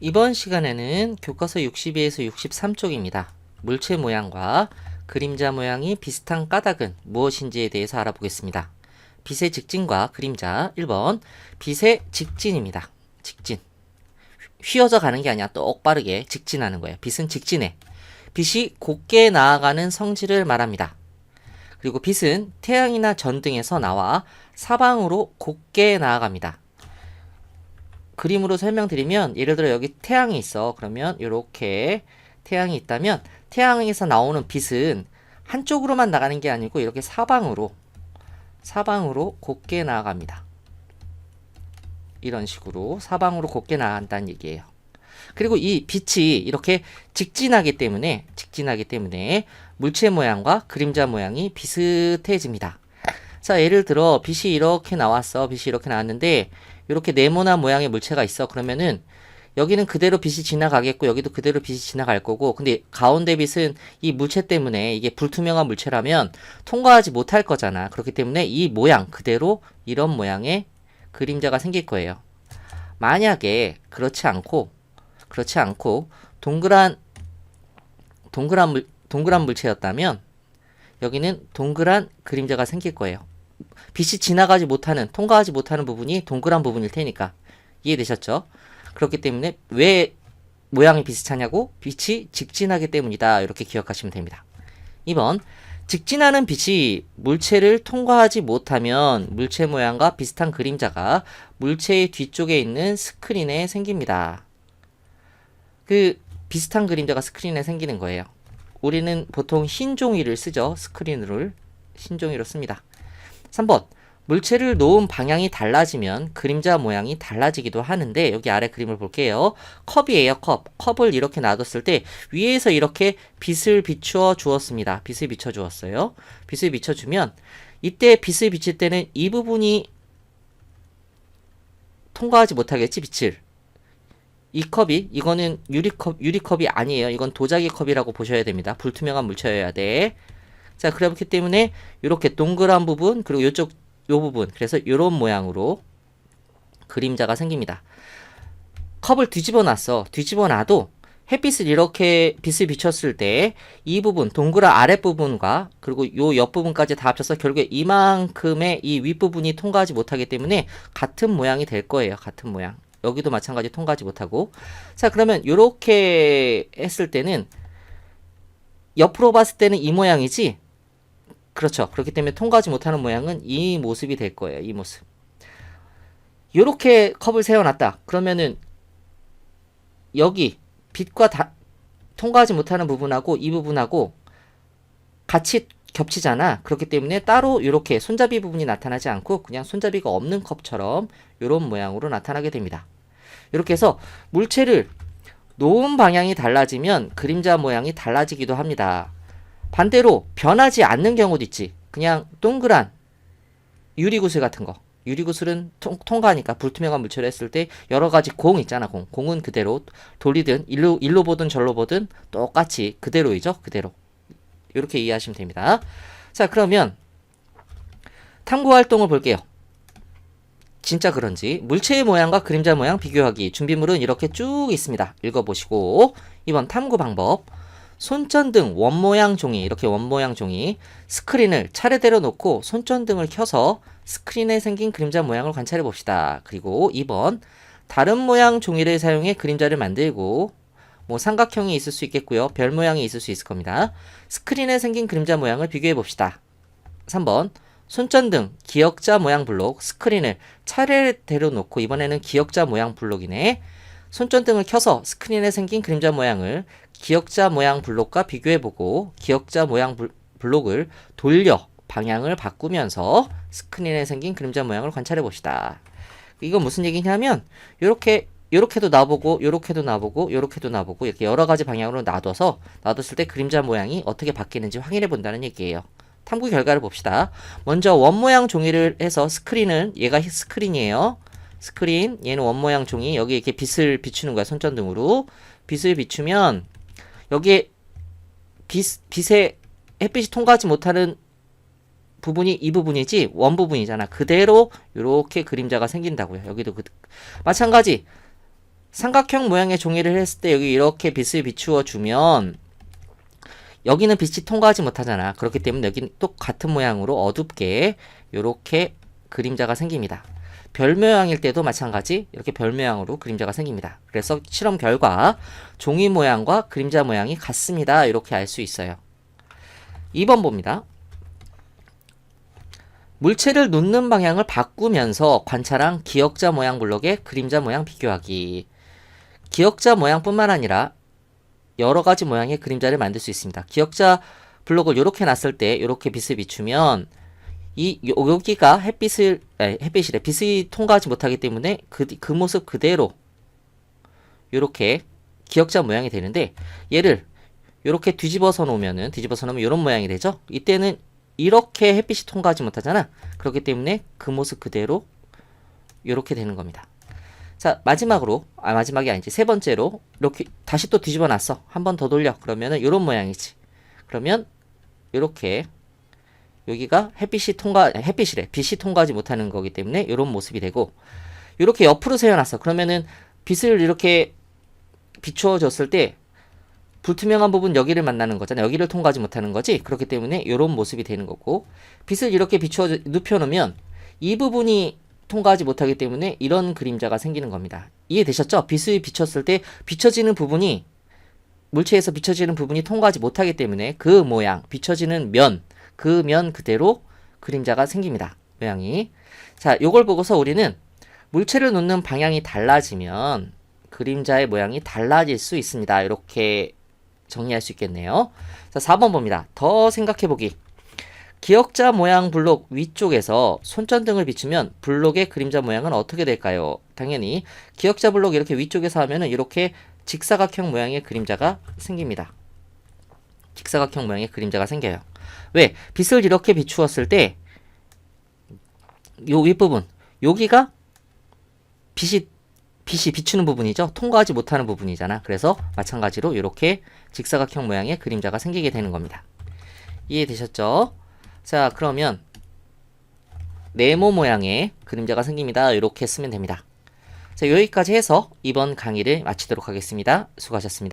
이번 시간에는 교과서 62에서 63쪽입니다. 물체 모양과 그림자 모양이 비슷한 까닭은 무엇인지에 대해서 알아보겠습니다. 빛의 직진과 그림자 1번 빛의 직진입니다. 직진. 휘어져 가는 게 아니라 똑바르게 직진하는 거예요. 빛은 직진해. 빛이 곧게 나아가는 성질을 말합니다. 그리고 빛은 태양이나 전등에서 나와 사방으로 곧게 나아갑니다. 그림으로 설명드리면 예를 들어 여기 태양이 있어. 그러면 이렇게 태양이 있다면 태양에서 나오는 빛은 한쪽으로만 나가는 게 아니고 이렇게 사방으로 곧게 나아갑니다. 이런 식으로 사방으로 곧게 나간다는 얘기예요. 그리고 이 빛이 이렇게 직진하기 때문에 물체 모양과 그림자 모양이 비슷해집니다. 자, 예를 들어 빛이 이렇게 나왔어. 빛이 이렇게 나왔는데 이렇게 네모난 모양의 물체가 있어. 그러면은 여기는 그대로 빛이 지나가겠고 여기도 그대로 빛이 지나갈 거고, 근데 가운데 빛은 이 물체 때문에 이게 불투명한 물체라면 통과하지 못할 거잖아. 그렇기 때문에 이 모양 그대로 이런 모양의 그림자가 생길 거예요. 만약에 그렇지 않고 동그란 물체였다면 여기는 동그란 그림자가 생길 거예요. 빛이 통과하지 못하는 부분이 동그란 부분일 테니까. 이해되셨죠? 그렇기 때문에 왜 모양이 비슷하냐고? 빛이 직진하기 때문이다. 이렇게 기억하시면 됩니다. 2번, 직진하는 빛이 물체를 통과하지 못하면 물체 모양과 비슷한 그림자가 물체의 뒤쪽에 있는 스크린에 생깁니다. 그 비슷한 그림자가 스크린에 생기는 거예요. 우리는 보통 흰 종이를 쓰죠. 스크린을 흰 종이로 씁니다. 3번, 물체를 놓은 방향이 달라지면 그림자 모양이 달라지기도 하는데, 여기 아래 그림을 볼게요. 컵이에요. 컵을 이렇게 놔뒀을 때 위에서 이렇게 빛을 비추어 주었습니다. 빛을 비춰 주었어요. 빛을 비춰주면 이때 빛을 비칠 때는 이 부분이 통과하지 못하겠지, 빛을. 이 컵이, 이거는 유리컵이 아니에요. 이건 도자기 컵이라고 보셔야 됩니다. 불투명한 물체여야 돼. 자, 그렇기 때문에 이렇게 동그란 부분, 그리고 이쪽 요 부분, 그래서 이런 모양으로 그림자가 생깁니다. 컵을 뒤집어 놔도 햇빛을 이렇게 빛을 비췄을 때 이 부분, 동그란 아랫부분과 그리고 요 옆부분까지 다 합쳐서 결국에 이만큼의 이 윗부분이 통과하지 못하기 때문에 같은 모양이 될 거예요. 같은 모양. 여기도 마찬가지 통과하지 못하고. 자, 그러면 이렇게 했을 때는 옆으로 봤을 때는 이 모양이지. 그렇죠. 그렇기 때문에 통과하지 못하는 모양은 이 모습이 될 거예요. 이 모습. 이렇게 컵을 세워놨다. 그러면은 여기 빛과 통과하지 못하는 부분하고 이 부분하고 같이 겹치잖아. 그렇기 때문에 따로 이렇게 손잡이 부분이 나타나지 않고 그냥 손잡이가 없는 컵처럼 이런 모양으로 나타나게 됩니다. 이렇게 해서 물체를 놓은 방향이 달라지면 그림자 모양이 달라지기도 합니다. 반대로 변하지 않는 경우도 있지. 그냥 동그란 유리구슬 같은 거. 유리구슬은 통과하니까 불투명한 물체로 했을 때 여러가지 공 있잖아. 공은 그대로 돌리든 일로 보든 절로 보든 똑같이 그대로이죠. 그대로. 이렇게 이해하시면 됩니다. 자, 그러면 탐구활동을 볼게요. 진짜 그런지. 물체의 모양과 그림자 모양 비교하기. 준비물은 이렇게 쭉 있습니다. 읽어보시고. 2번 탐구 방법. 손전등 원모양 종이, 이렇게 원모양 종이 스크린을 차례대로 놓고 손전등을 켜서 스크린에 생긴 그림자 모양을 관찰해 봅시다. 그리고 2번 다른 모양 종이를 사용해 그림자를 만들고, 뭐 삼각형이 있을 수 있겠고요. 별 모양이 있을 수 있을 겁니다. 스크린에 생긴 그림자 모양을 비교해 봅시다. 3번 손전등 기역자 모양 블록 스크린을 차례대로 놓고, 이번에는 기역자 모양 블록이네. 손전등을 켜서 스크린에 생긴 그림자 모양을 기역자 모양 블록과 비교해보고, 기역자 모양 블록을 돌려 방향을 바꾸면서 스크린에 생긴 그림자 모양을 관찰해봅시다. 이건 무슨 얘기냐면 요렇게도 놔보고 요렇게도 놔보고 요렇게도 놔보고 이렇게 여러가지 방향으로 놔뒀을 때 그림자 모양이 어떻게 바뀌는지 확인해본다는 얘기예요. 탐구 결과를 봅시다. 먼저 원모양 종이를 해서 얘가 스크린이에요. 스크린, 얘는 원모양 종이, 여기 이렇게 빛을 비추는 거야. 손전등으로 빛을 비추면 여기에 빛에 햇빛이 통과하지 못하는 부분이 이 부분이지 원 부분이잖아. 그대로 이렇게 그림자가 생긴다고요. 여기도 마찬가지 삼각형 모양의 종이를 했을 때 여기 이렇게 빛을 비추어 주면 여기는 빛이 통과하지 못하잖아. 그렇기 때문에 여기는 또 같은 모양으로 어둡게 이렇게 그림자가 생깁니다. 별 모양일 때도 마찬가지 이렇게 별 모양으로 그림자가 생깁니다. 그래서 실험 결과 종이 모양과 그림자 모양이 같습니다. 이렇게 알 수 있어요. 2번 봅니다. 물체를 놓는 방향을 바꾸면서 관찰한 기역자 모양 블록의 그림자 모양 비교하기. 기역자 모양뿐만 아니라 여러 가지 모양의 그림자를 만들 수 있습니다. 기역자 블록을 이렇게 놨을 때 이렇게 빛을 비추면 여기가 햇빛이래. 빛이 통과하지 못하기 때문에 그 모습 그대로 이렇게 기역자 모양이 되는데 얘를 이렇게 뒤집어서 놓으면 이런 모양이 되죠. 이때는 이렇게 햇빛이 통과하지 못하잖아. 그렇기 때문에 그 모습 그대로 이렇게 되는 겁니다. 자, 마지막이 아니지. 세 번째로 이렇게 다시 또 뒤집어 놨어. 한 번 더 돌려. 그러면은 이런 모양이지. 그러면 이렇게 여기가 빛이 통과하지 못하는 거기 때문에 이런 모습이 되고, 이렇게 옆으로 세워놨어. 그러면은 빛을 이렇게 비추어줬을 때 불투명한 부분 여기를 만나는 거잖아. 여기를 통과하지 못하는 거지. 그렇기 때문에 이런 모습이 되는 거고, 빛을 이렇게 눕혀놓으면 이 부분이 통과하지 못하기 때문에 이런 그림자가 생기는 겁니다. 이해되셨죠? 빛을 비췄을 때 비춰지는 부분이, 물체에서 비춰지는 부분이 통과하지 못하기 때문에 그 모양, 비춰지는 면, 그 면 그대로 그림자가 생깁니다. 모양이. 자, 요걸 보고서 우리는 물체를 놓는 방향이 달라지면 그림자의 모양이 달라질 수 있습니다. 이렇게 정리할 수 있겠네요. 자, 4번 봅니다. 더 생각해보기. 기역자 모양 블록 위쪽에서 손전등을 비추면 블록의 그림자 모양은 어떻게 될까요? 당연히 기역자 블록 이렇게 위쪽에서 하면은 이렇게 직사각형 모양의 그림자가 생깁니다. 직사각형 모양의 그림자가 생겨요. 왜? 빛을 이렇게 비추었을 때 요 윗부분, 여기가 빛이 비추는 부분이죠. 통과하지 못하는 부분이잖아. 그래서 마찬가지로 이렇게 직사각형 모양의 그림자가 생기게 되는 겁니다. 이해되셨죠? 자, 그러면 네모 모양의 그림자가 생깁니다. 이렇게 쓰면 됩니다. 자, 여기까지 해서 이번 강의를 마치도록 하겠습니다. 수고하셨습니다.